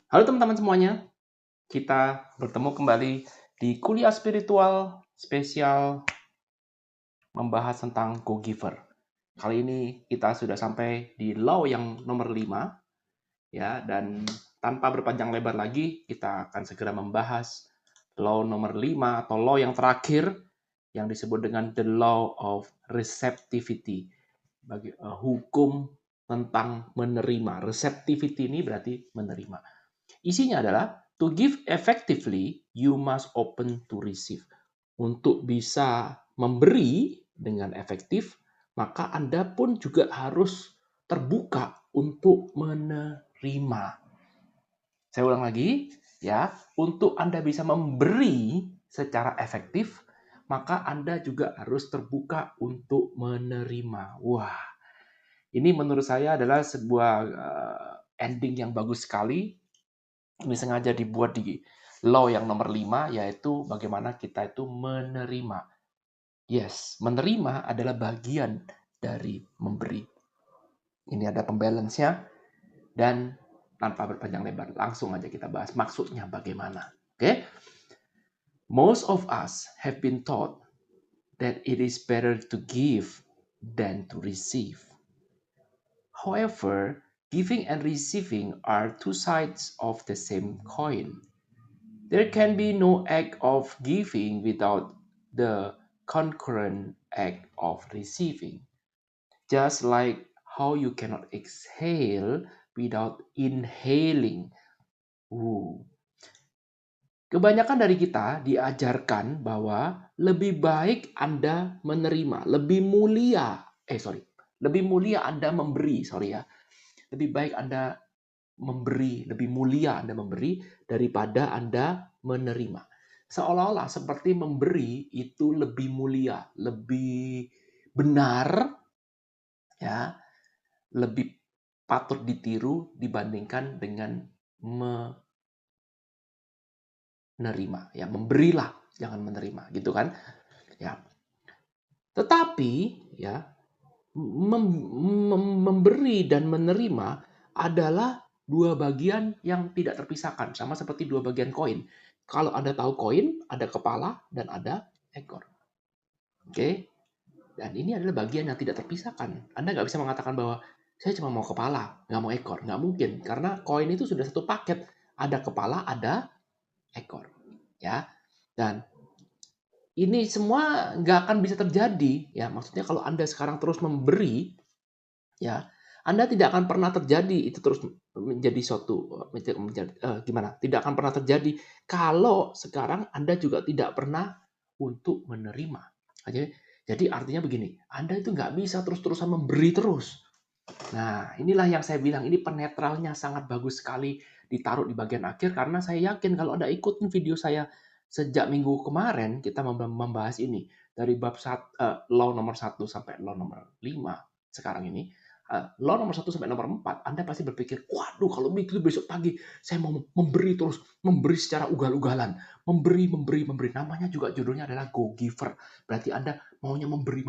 Halo teman-teman semuanya, kita bertemu kembali di kuliah spiritual spesial membahas tentang Go Giver. Kali ini kita sudah sampai di law yang nomor 5, ya, dan tanpa berpanjang lebar lagi, kita akan segera membahas law nomor 5 atau law yang terakhir yang disebut dengan the law of receptivity. Hukum tentang menerima. Receptivity ini berarti menerima. Isinya adalah, to give effectively, you must open to receive. Untuk bisa memberi dengan efektif, maka Anda pun juga harus terbuka untuk menerima. Saya ulang lagi, ya. Untuk Anda bisa memberi secara efektif, maka Anda juga harus terbuka untuk menerima. Wah, ini menurut saya adalah sebuah ending yang bagus sekali. Ini sengaja dibuat di law yang nomor 5, yaitu bagaimana kita itu menerima. Yes, menerima adalah bagian dari memberi. Ini ada pembalance-nya, dan tanpa berpanjang lebar, langsung aja kita bahas maksudnya bagaimana. Oke? Most of us have been taught that it is better to give than to receive. However, giving and receiving are two sides of the same coin. There can be no act of giving without the concurrent act of receiving. Just like how you cannot exhale without inhaling. Kebanyakan dari kita diajarkan bahwa lebih baik Anda menerima, lebih mulia Anda memberi, Lebih baik Anda memberi, lebih mulia Anda memberi daripada Anda menerima. Seolah-olah seperti memberi itu lebih mulia, lebih benar, ya, lebih patut ditiru dibandingkan dengan menerima. Ya, memberilah, jangan menerima, gitu kan? Ya. Tetapi, ya, memberi dan menerima adalah dua bagian yang tidak terpisahkan, sama seperti dua bagian koin. Kalau Anda tahu koin, ada kepala dan ada ekor. Oke? Dan ini adalah bagian yang tidak terpisahkan. Anda nggak bisa mengatakan bahwa saya cuma mau kepala, nggak mau ekor. Nggak mungkin, karena koin itu sudah satu paket. Ada kepala, ada ekor. Ya, dan ini semua nggak akan bisa terjadi. Ya, maksudnya kalau Anda sekarang terus memberi, ya, Anda tidak akan pernah terjadi itu terus menjadi suatu gimana? Tidak akan pernah terjadi kalau sekarang Anda juga tidak pernah untuk menerima. Jadi artinya begini, Anda itu nggak bisa terus-terusan memberi terus. Nah, inilah yang saya bilang, ini penetralnya sangat bagus sekali ditaruh di bagian akhir, karena saya yakin kalau Anda ikutin video saya sejak minggu kemarin, kita membahas ini dari bab law nomor 1 sampai law nomor 5 sekarang ini. Law nomor 1 sampai nomor 4, Anda pasti berpikir, waduh, kalau begitu besok pagi saya mau memberi terus, memberi secara ugal-ugalan, memberi. Namanya juga judulnya adalah Go Giver. Berarti Anda maunya memberi.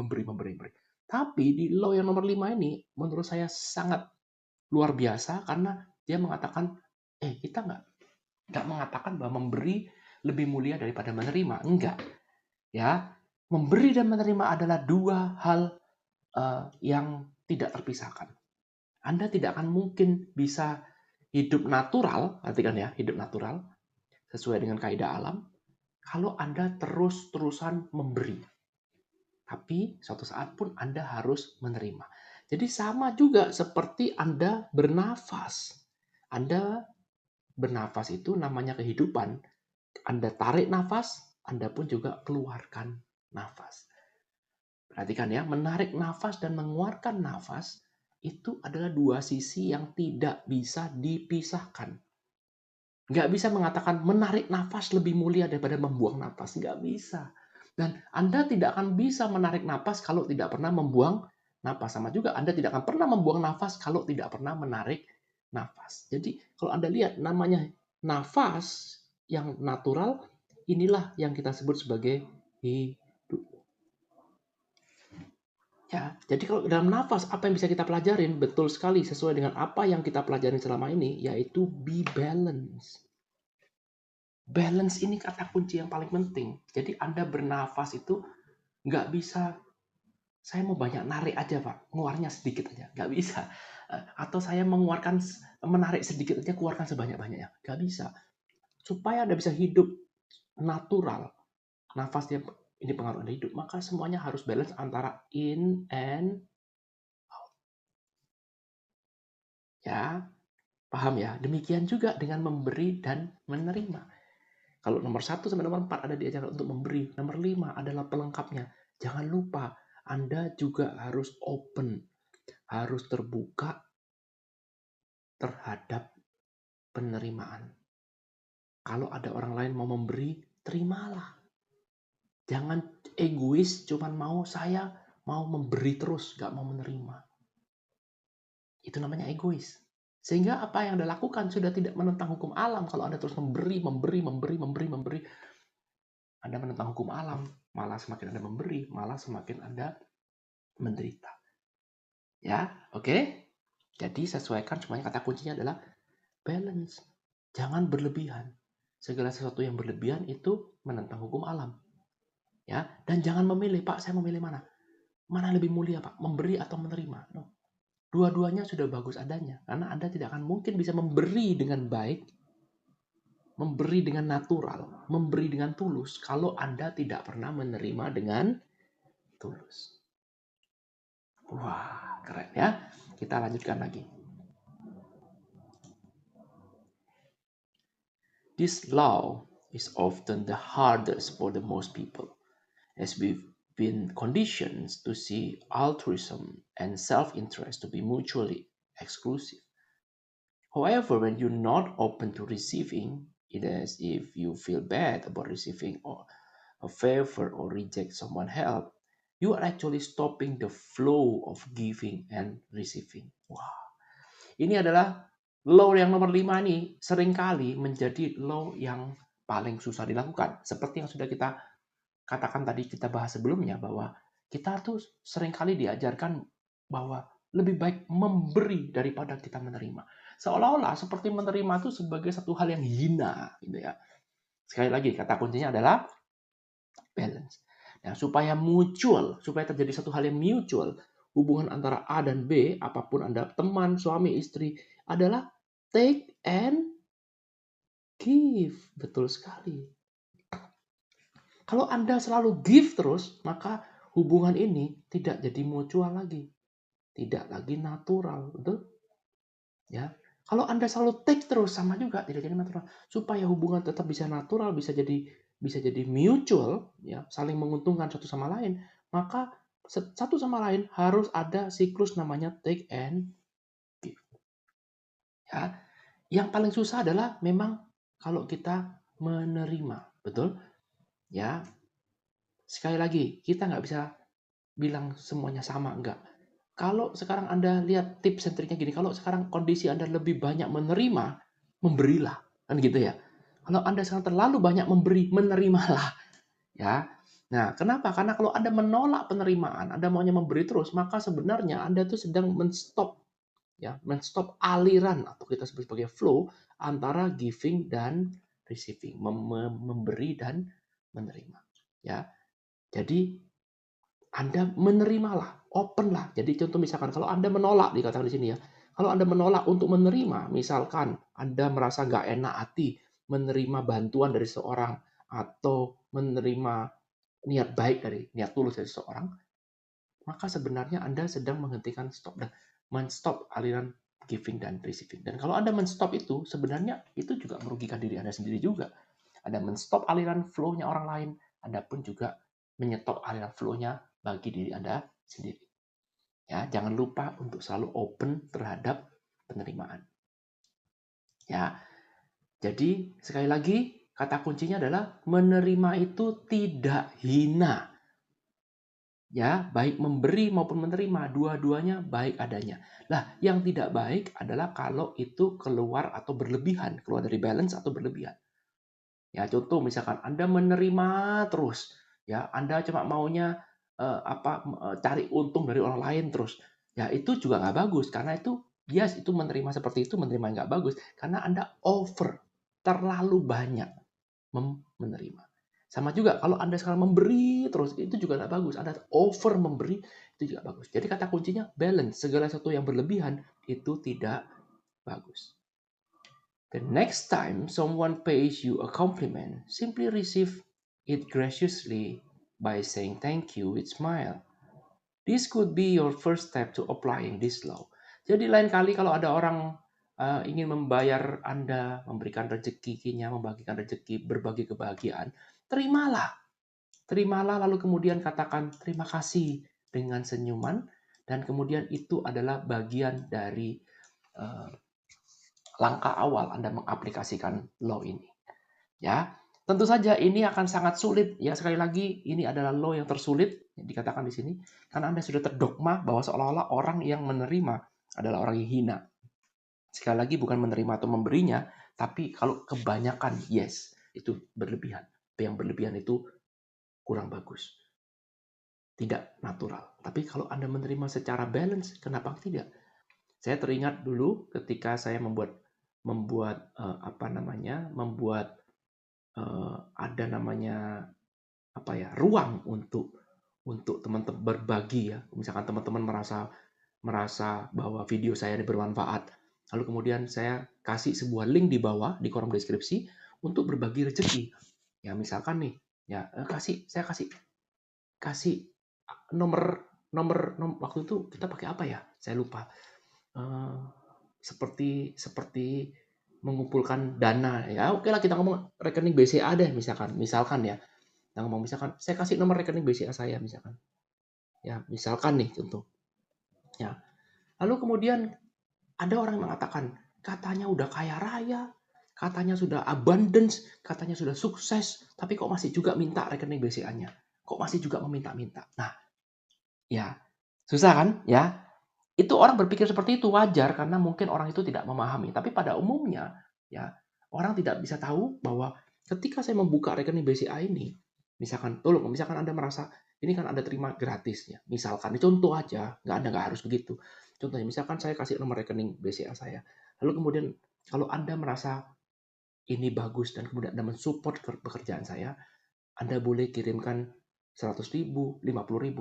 Tapi di law yang nomor 5 ini menurut saya sangat luar biasa, karena dia mengatakan, kita nggak mengatakan bahwa memberi lebih mulia daripada menerima. Enggak. Ya, memberi dan menerima adalah dua hal yang tidak terpisahkan. Anda tidak akan mungkin bisa hidup natural, artikan ya, hidup natural sesuai dengan kaidah alam, kalau Anda terus-terusan memberi. Tapi suatu saat pun Anda harus menerima. Jadi sama juga seperti Anda bernafas. Anda bernafas itu namanya kehidupan. Anda tarik nafas, Anda pun juga keluarkan nafas. Perhatikan ya, menarik nafas dan mengeluarkan nafas itu adalah dua sisi yang tidak bisa dipisahkan. Nggak bisa mengatakan menarik nafas lebih mulia daripada membuang nafas. Nggak bisa. Dan Anda tidak akan bisa menarik nafas kalau tidak pernah membuang nafas. Sama juga Anda tidak akan pernah membuang nafas kalau tidak pernah menarik nafas. Jadi kalau Anda lihat namanya nafas yang natural, inilah yang kita sebut sebagai hidup. Ya, jadi kalau dalam nafas apa yang bisa kita pelajarin? Betul sekali sesuai dengan apa yang kita pelajarin selama ini, yaitu be balance. Balance ini kata kunci yang paling penting. Jadi Anda bernafas itu nggak bisa, saya mau banyak narik aja Pak, ngeluarnya sedikit aja. Nggak bisa. Atau saya menarik sedikit aja, keluarkan sebanyak-banyaknya. Nggak bisa. Supaya Anda bisa hidup natural, nafasnya ini pengaruh Anda hidup, maka semuanya harus balance antara in and ya. Paham ya? Demikian juga dengan memberi dan menerima. Kalau nomor 1 sampai nomor 4 ada diajarkan untuk memberi. Nomor 5 adalah pelengkapnya. Jangan lupa, Anda juga harus open. Harus terbuka terhadap penerimaan. Kalau ada orang lain mau memberi, terimalah. Jangan egois, cuman saya mau memberi terus, gak mau menerima. Itu namanya egois. Sehingga apa yang Anda lakukan sudah tidak menentang hukum alam. Kalau Anda terus memberi. Anda menentang hukum alam. Malah semakin Anda memberi, malah semakin Anda menderita. Ya, oke? Jadi sesuaikan semuanya. Kata kuncinya adalah balance. Jangan berlebihan. Segala sesuatu yang berlebihan itu menentang hukum alam. Ya, dan jangan memilih, Pak, saya memilih mana? Mana lebih mulia, Pak? Memberi atau menerima? No. Dua-duanya sudah bagus adanya. Karena Anda tidak akan mungkin bisa memberi dengan baik, memberi dengan natural, memberi dengan tulus kalau Anda tidak pernah menerima dengan tulus. Wah, keren ya. Kita lanjutkan lagi. This law is often the hardest for the most people, as we've been conditioned to see altruism and self-interest to be mutually exclusive. However, when you're not open to receiving, it is if you feel bad about receiving a favor or reject someone's help, you are actually stopping the flow of giving and receiving. Wow. Ini adalah law yang nomor 5 nih, seringkali menjadi law yang paling susah dilakukan. Seperti yang sudah kita katakan tadi, kita bahas sebelumnya, bahwa kita tuh seringkali diajarkan bahwa lebih baik memberi daripada kita menerima. Seolah-olah seperti menerima itu sebagai satu hal yang hina, gitu ya. Sekali lagi, kata kuncinya adalah balance. Nah, supaya terjadi satu hal yang mutual, hubungan antara A dan B, apapun Anda teman, suami, istri, adalah take and give. Betul sekali. Kalau Anda selalu give terus, maka hubungan ini tidak jadi mutual lagi. Tidak lagi natural, betul? Ya. Kalau Anda selalu take terus, sama juga tidak jadi natural. Supaya hubungan tetap bisa natural, bisa jadi mutual, ya, saling menguntungkan satu sama lain, maka satu sama lain harus ada siklus namanya take and give. Ya. Yang paling susah adalah memang kalau kita menerima, betul? Ya. Sekali lagi, kita nggak bisa bilang semuanya sama, enggak. Kalau sekarang Anda lihat tips and triknya gini, kalau sekarang kondisi Anda lebih banyak menerima, memberilah. Kan gitu ya. Kalau Anda sekarang terlalu banyak memberi, menerimalah. Ya. Nah, kenapa? Karena kalau Anda menolak penerimaan, Anda maunya memberi terus, maka sebenarnya Anda tuh sedang menstop aliran atau kita sebut sebagai flow antara giving dan receiving, memberi dan menerima. Ya. Jadi Anda menerimalah, openlah. Jadi contoh misalkan kalau Anda menolak, dikatakan di sini ya, kalau Anda menolak untuk menerima, misalkan Anda merasa nggak enak hati menerima bantuan dari seorang atau menerima niat baik niat tulus dari seseorang, maka sebenarnya Anda sedang menghentikan men-stop aliran giving dan receiving. Dan kalau Anda men-stop itu, sebenarnya itu juga merugikan diri Anda sendiri juga. Anda men-stop aliran flow-nya orang lain, Anda pun juga menyetop aliran flow-nya bagi diri Anda sendiri. Ya, jangan lupa untuk selalu open terhadap penerimaan. Ya. Jadi, sekali lagi, kata kuncinya adalah menerima itu tidak hina. Ya, baik memberi maupun menerima, dua-duanya baik adanya. Lah, yang tidak baik adalah kalau itu keluar atau berlebihan, keluar dari balance atau berlebihan. Ya, contoh misalkan Anda menerima terus, ya, Anda cuma maunya cari untung dari orang lain terus. Ya itu juga nggak bagus, karena itu itu menerima seperti itu, menerima yang nggak bagus, karena Anda over, terlalu banyak menerima. Sama juga kalau Anda sekarang memberi terus, itu juga nggak bagus. Anda over memberi, itu juga bagus. Jadi kata kuncinya balance. Segala sesuatu yang berlebihan itu tidak bagus. The next time someone pays you a compliment, simply receive it graciously by saying thank you with smile. This could be your first step to applying this law. Jadi lain kali kalau ada orang ingin membayar Anda, memberikan rezekinya, membagikan rezeki, berbagi kebahagiaan, terimalah. Terimalah lalu kemudian katakan terima kasih dengan senyuman, dan kemudian itu adalah bagian dari langkah awal Anda mengaplikasikan law ini. Ya, tentu saja ini akan sangat sulit. Ya, sekali lagi ini adalah law yang tersulit dikatakan di sini karena Anda sudah terdogma bahwa seolah-olah orang yang menerima adalah orang yang hina. Sekali lagi bukan menerima atau memberinya, tapi kalau kebanyakan yes, itu berlebihan. Yang berlebihan itu kurang bagus. Tidak natural. Tapi kalau Anda menerima secara balance, kenapa tidak? Saya teringat dulu ketika saya membuat ada namanya ruang untuk teman-teman berbagi ya. Misalkan teman-teman merasa bahwa video saya ini bermanfaat, lalu kemudian saya kasih sebuah link di bawah di kolom deskripsi untuk berbagi rezeki. Ya misalkan nih, ya saya kasih nomor waktu itu kita pakai apa ya? Saya lupa. Seperti mengumpulkan dana ya. Oke lah kita ngomong rekening BCA deh misalkan ya. Kita ngomong misalkan saya kasih nomor rekening BCA saya misalkan. Ya, misalkan nih contoh. Ya. Lalu kemudian ada orang yang mengatakan katanya udah kaya raya, katanya sudah abundance, katanya sudah sukses, tapi kok masih juga minta rekening BCA-nya? Kok masih juga meminta-minta? Nah, ya susah kan? Ya, itu orang berpikir seperti itu wajar karena mungkin orang itu tidak memahami. Tapi pada umumnya, ya orang tidak bisa tahu bahwa ketika saya membuka rekening BCA ini, misalkan Anda merasa ini kan Anda terima gratis ya. Misalkan, contoh aja, Anda nggak harus begitu. Contohnya, misalkan saya kasih nomor rekening BCA saya. Lalu kemudian kalau Anda merasa ini bagus dan kemudian Anda mensupport pekerjaan saya, Anda boleh kirimkan 100.000, 50.000,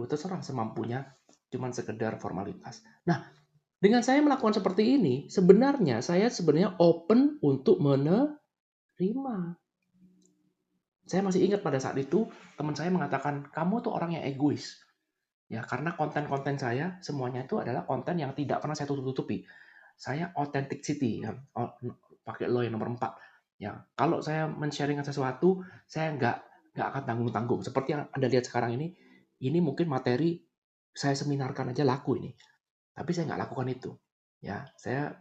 terserah semampunya, cuman sekedar formalitas. Nah, dengan saya melakukan seperti ini, sebenarnya open untuk menerima. Saya masih ingat pada saat itu, teman saya mengatakan, kamu tuh orang yang egois. Ya, karena konten-konten saya, semuanya itu adalah konten yang tidak pernah saya tutup-tutupi. Saya authenticity, ya, pakai law yang nomor 4. Ya, kalau saya men-sharingkan sesuatu, saya nggak akan tanggung-tanggung. Seperti yang Anda lihat sekarang ini mungkin materi saya seminarkan aja laku ini. Tapi saya nggak lakukan itu. Ya, saya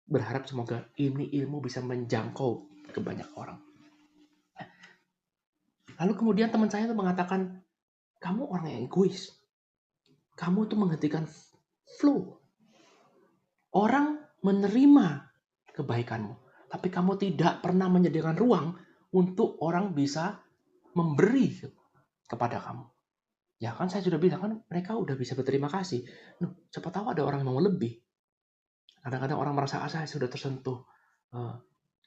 berharap semoga ini ilmu bisa menjangkau ke banyak orang. Lalu kemudian teman saya itu mengatakan, kamu orang yang egois. Kamu tuh menghentikan flow. Orang menerima kebaikanmu, tapi kamu tidak pernah menyediakan ruang untuk orang bisa memberi kepada kamu. Ya kan saya sudah bilang kan mereka udah bisa berterima kasih. Siapa tahu ada orang yang mau lebih. Kadang-kadang orang merasa saya sudah tersentuh.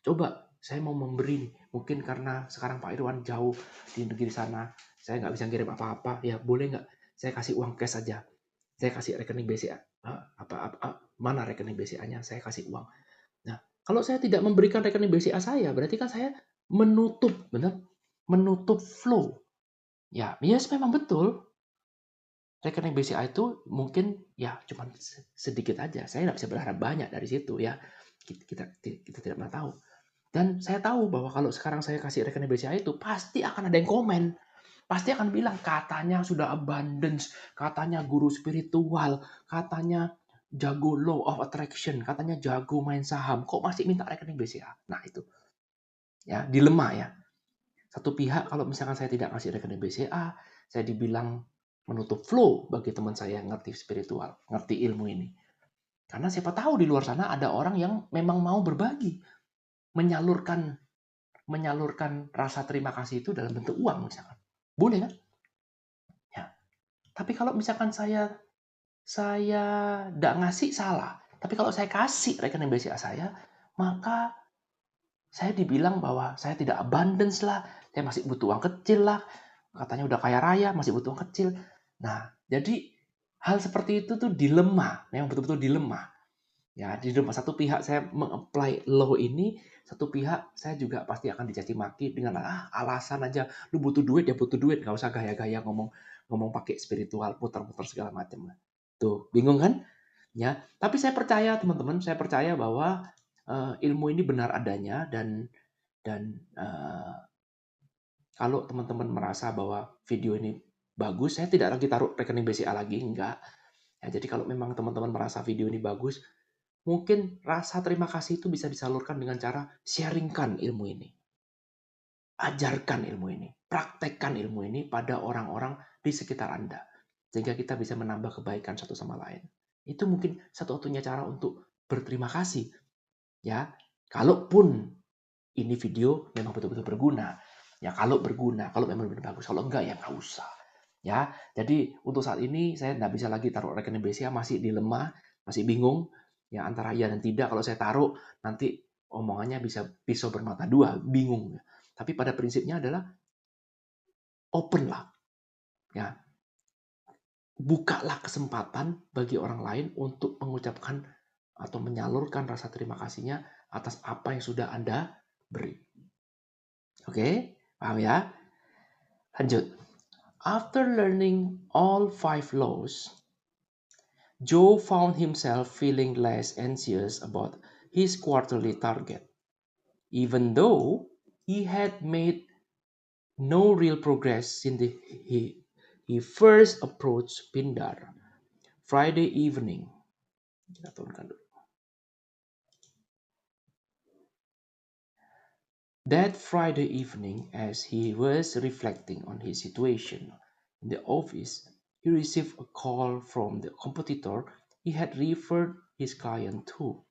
Coba saya mau memberi nih. Mungkin karena sekarang Pak Irwan jauh di negeri sana, saya nggak bisa kirim apa-apa. Ya boleh nggak saya kasih uang cash saja. Saya kasih rekening BCA. Mana rekening BCA-nya? Saya kasih uang. Nah, kalau saya tidak memberikan rekening BCA saya, berarti kan saya menutup flow. Ya, yes memang betul. Rekening BCA itu mungkin ya cuma sedikit aja. Saya nggak bisa berharap banyak dari situ ya. Kita tidak pernah tahu. Dan saya tahu bahwa kalau sekarang saya kasih rekening BCA itu, pasti akan ada yang komen. Pasti akan bilang, katanya sudah abundance, katanya guru spiritual, katanya jago law of attraction, katanya jago main saham, kok masih minta rekening BCA? Nah itu, ya dilema ya. Satu pihak kalau misalkan saya tidak kasih rekening BCA, saya dibilang menutup flow bagi teman saya yang ngerti spiritual, ngerti ilmu ini. Karena siapa tahu di luar sana ada orang yang memang mau berbagi, menyalurkan rasa terima kasih itu dalam bentuk uang misalkan. Boleh kan? Ya. Tapi kalau misalkan saya nggak ngasih, salah. Tapi kalau saya kasih rekening BCA saya, maka saya dibilang bahwa saya tidak abundance lah, saya masih butuh uang kecil lah, katanya udah kaya raya, masih butuh uang kecil. Nah, jadi hal seperti itu tuh dilema, yang betul-betul dilema. Ya, di rumah satu pihak saya mengapply law ini, satu pihak saya juga pasti akan dicaci maki dengan alasan aja, lu butuh duit ya butuh duit, nggak usah gaya-gaya ngomong pakai spiritual, putar-putar segala macam. Tuh, bingung kan? Ya, tapi saya percaya teman-teman, saya percaya bahwa ilmu ini benar adanya dan kalau teman-teman merasa bahwa video ini bagus, saya tidak lagi taruh rekening BCA lagi, enggak. Ya, jadi kalau memang teman-teman merasa video ini bagus, mungkin rasa terima kasih itu bisa disalurkan dengan cara sharingkan ilmu ini. Ajarkan ilmu ini, praktekkan ilmu ini pada orang-orang di sekitar Anda. Sehingga kita bisa menambah kebaikan satu sama lain. Itu mungkin satu-satunya cara untuk berterima kasih. Ya, kalaupun ini video memang betul-betul berguna. Ya, kalau berguna, kalau memang benar bagus. Kalau enggak, ya nggak usah. Ya, jadi untuk saat ini saya nggak bisa lagi taruh rekening BCA, masih dilema, masih bingung. Ya, antara iya dan tidak. Kalau saya taruh, nanti omongannya bisa pisau bermata dua, bingung. Tapi pada prinsipnya adalah open lah. Ya, bukalah kesempatan bagi orang lain untuk mengucapkan atau menyalurkan rasa terima kasihnya atas apa yang sudah Anda beri. Oke, paham ya? Lanjut. After learning all 5 laws, Joe found himself feeling less anxious about his quarterly target, even though he had made no real progress since he first approached Pindar. Friday evening. Kita turunkan dulu. That Friday evening, as he was reflecting on his situation in the office, he received a call from the competitor he had referred his client to.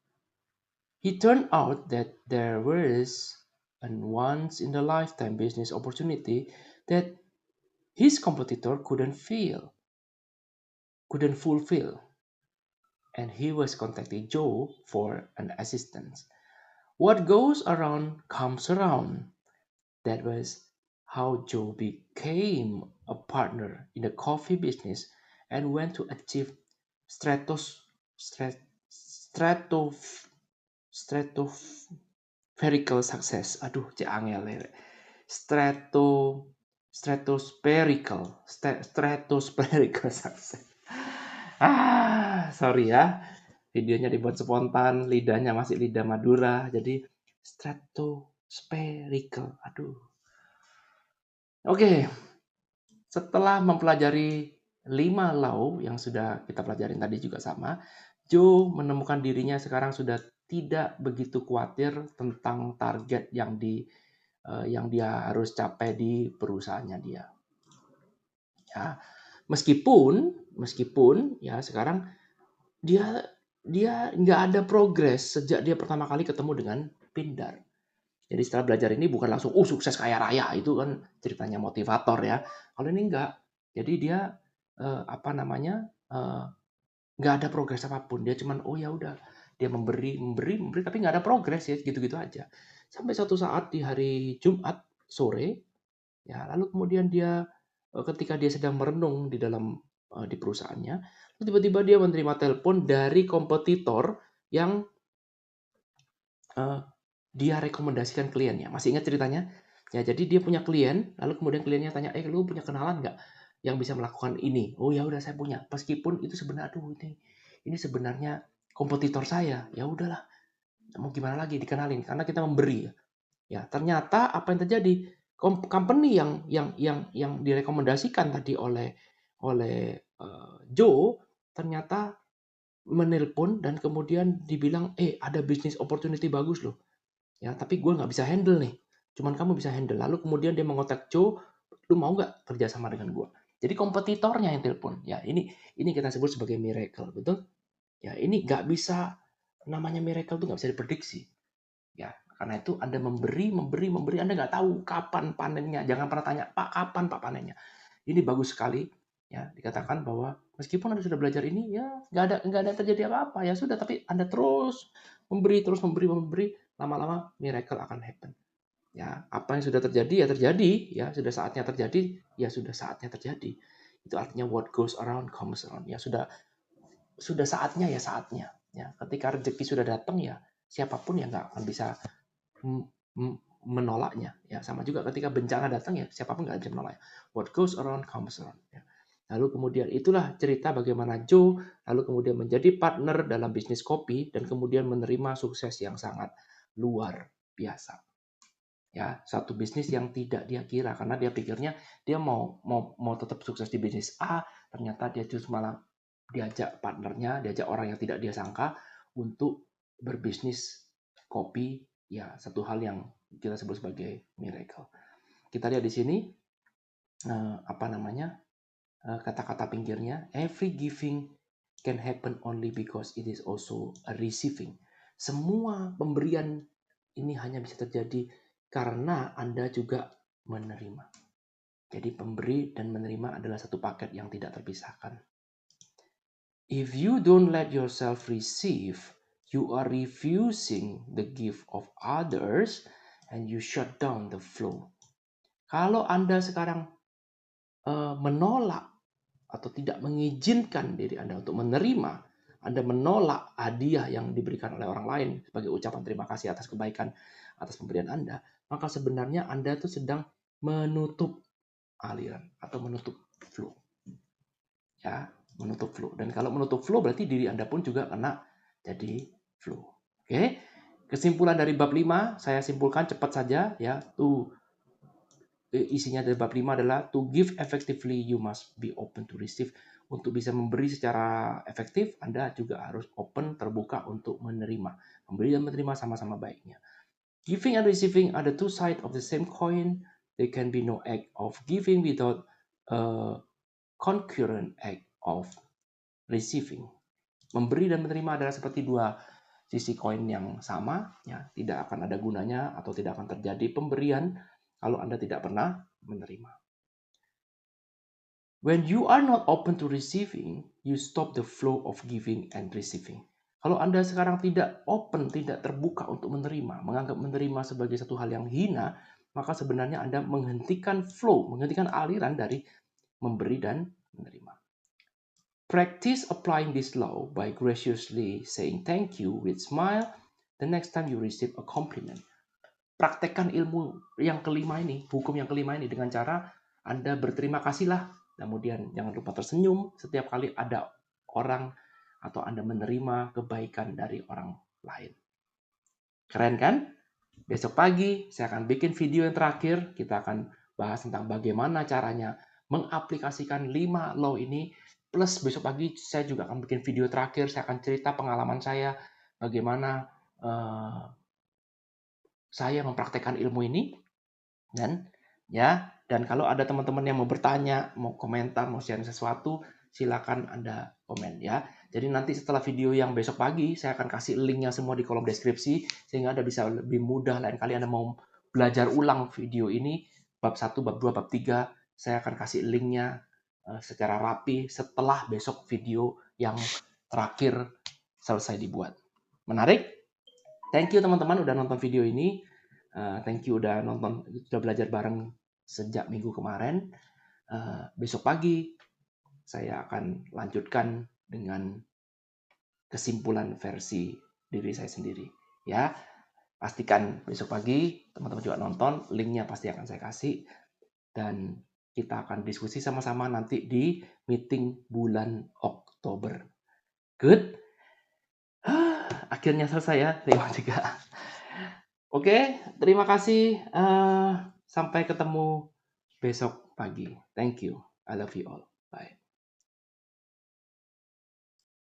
It turned out that there was a once-in-a-lifetime business opportunity that his competitor couldn't fulfill, and he was contacting Joe for an assistance. What goes around comes around. That was how Joe became a partner in the coffee business and went to achieve stratos, strat, stratof, stratospherical success. Aduh, cek angel ya. Stratospherical success. Sorry ya. Videonya dibuat spontan, lidahnya masih lidah Madura, jadi stratospherical. Aduh. Oke, setelah mempelajari 5 law yang sudah kita pelajarin tadi juga sama, Joe menemukan dirinya sekarang sudah tidak begitu khawatir tentang target yang dia harus capai di perusahaannya dia. Ya, meskipun ya sekarang dia nggak ada progres sejak dia pertama kali ketemu dengan Pindar. Jadi setelah belajar ini bukan langsung sukses kaya raya, itu kan ceritanya motivator ya. Kalau ini enggak. Jadi dia nggak ada progres apapun. Dia cuman ya udah, dia memberi tapi nggak ada progres ya, gitu-gitu aja. Sampai suatu saat di hari Jumat sore, ya lalu kemudian dia ketika dia sedang merenung di perusahaannya, tiba-tiba dia menerima telepon dari kompetitor yang dia rekomendasikan kliennya. Masih ingat ceritanya? Ya, jadi dia punya klien, lalu kemudian kliennya tanya, lu punya kenalan nggak yang bisa melakukan ini? Oh ya udah, saya punya. Meskipun itu sebenarnya, ini sebenarnya kompetitor saya. Ya udahlah, mau gimana lagi, dikenalin karena kita memberi. Ya, ternyata apa yang terjadi? Company yang direkomendasikan tadi oleh Joe ternyata menelpon dan kemudian dibilang, ada bisnis opportunity bagus loh. Ya, tapi gue nggak bisa handle nih. Cuman kamu bisa handle. Lalu kemudian dia mengontak Joe, lu mau nggak kerja sama dengan gue? Jadi kompetitornya yang telepon. Ya, ini kita sebut sebagai miracle, betul? Ya, ini nggak bisa, namanya miracle tuh nggak bisa diprediksi. Ya, karena itu Anda memberi, Anda nggak tahu kapan panennya. Jangan pernah tanya, Pak, kapan Pak panennya? Ini bagus sekali. Ya, dikatakan bahwa meskipun Anda sudah belajar ini, ya nggak ada terjadi apa-apa, ya sudah, tapi Anda terus memberi, lama-lama miracle akan happen. Ya, apa yang sudah terjadi ya terjadi, ya sudah saatnya terjadi, ya sudah saatnya terjadi. Itu artinya what goes around comes around. Ya sudah saatnya ya saatnya. Ya, ketika rezeki sudah datang ya siapapun ya nggak akan bisa menolaknya. Ya, sama juga ketika bencana datang ya siapapun nggak bisa menolaknya. What goes around comes around. Ya. Lalu kemudian itulah cerita bagaimana Joe lalu kemudian menjadi partner dalam bisnis kopi dan kemudian menerima sukses yang sangat luar biasa. Ya, satu bisnis yang tidak dia kira karena dia pikirnya dia mau tetap sukses di bisnis A, ternyata dia justru malah diajak partnernya, diajak orang yang tidak dia sangka untuk berbisnis kopi, ya satu hal yang kita sebut sebagai miracle. Kita lihat di sini kata-kata pinggirnya, every giving can happen only because it is also a receiving. Semua pemberian ini hanya bisa terjadi karena Anda juga menerima. Jadi pemberi dan menerima adalah satu paket yang tidak terpisahkan. If you don't let yourself receive, you are refusing the gift of others and you shut down the flow. Kalau Anda sekarang menolak atau tidak mengizinkan diri Anda untuk menerima, Anda menolak hadiah yang diberikan oleh orang lain sebagai ucapan terima kasih atas kebaikan, atas pemberian Anda, maka sebenarnya Anda itu sedang menutup aliran atau menutup flow. Ya, menutup flow. Dan kalau menutup flow berarti diri Anda pun juga kena jadi flow. Oke. Kesimpulan dari bab 5 saya simpulkan cepat saja ya. Isinya dari bab 5 adalah to give effectively you must be open to receive. Untuk bisa memberi secara efektif, Anda juga harus open, terbuka untuk menerima. Memberi dan menerima sama-sama baiknya. Giving and receiving are the two sides of the same coin. There can be no act of giving without a concurrent act of receiving. Memberi dan menerima adalah seperti dua sisi koin yang sama, ya, tidak akan ada gunanya atau tidak akan terjadi pemberian kalau Anda tidak pernah menerima. When you are not open to receiving, you stop the flow of giving and receiving. Kalau Anda sekarang tidak open, tidak terbuka untuk menerima, menganggap menerima sebagai satu hal yang hina, maka sebenarnya Anda menghentikan flow, menghentikan aliran dari memberi dan menerima. Practice applying this law by graciously saying thank you with smile the next time you receive a compliment. Praktekkan ilmu yang kelima ini, hukum yang kelima ini dengan cara Anda berterima kasihlah. Kemudian jangan lupa tersenyum setiap kali ada orang atau Anda menerima kebaikan dari orang lain. Keren kan? Besok pagi saya akan bikin video yang terakhir. Kita akan bahas tentang bagaimana caranya mengaplikasikan 5 law ini. Plus besok pagi saya juga akan bikin video terakhir. Saya akan cerita pengalaman saya bagaimana saya mempraktekkan ilmu ini. Dan kalau ada teman-teman yang mau bertanya, mau komentar, mau share sesuatu, silakan Anda komen ya. Jadi nanti setelah video yang besok pagi, saya akan kasih linknya semua di kolom deskripsi sehingga Anda bisa lebih mudah lain kali Anda mau belajar ulang video ini bab 1, bab 2, bab 3, saya akan kasih linknya secara rapi setelah besok video yang terakhir selesai dibuat. Menarik? Thank you teman-teman udah nonton video ini. Thank you udah nonton, udah belajar bareng sejak minggu kemarin. Besok pagi saya akan lanjutkan dengan kesimpulan versi diri saya sendiri. Ya, pastikan besok pagi teman-teman juga nonton, linknya pasti akan saya kasih dan kita akan diskusi sama-sama nanti di meeting bulan Oktober. Good. Akhirnya selesai ya, terima juga. Oke, terima kasih. Sampai ketemu besok pagi. Thank you. I love you all. Bye.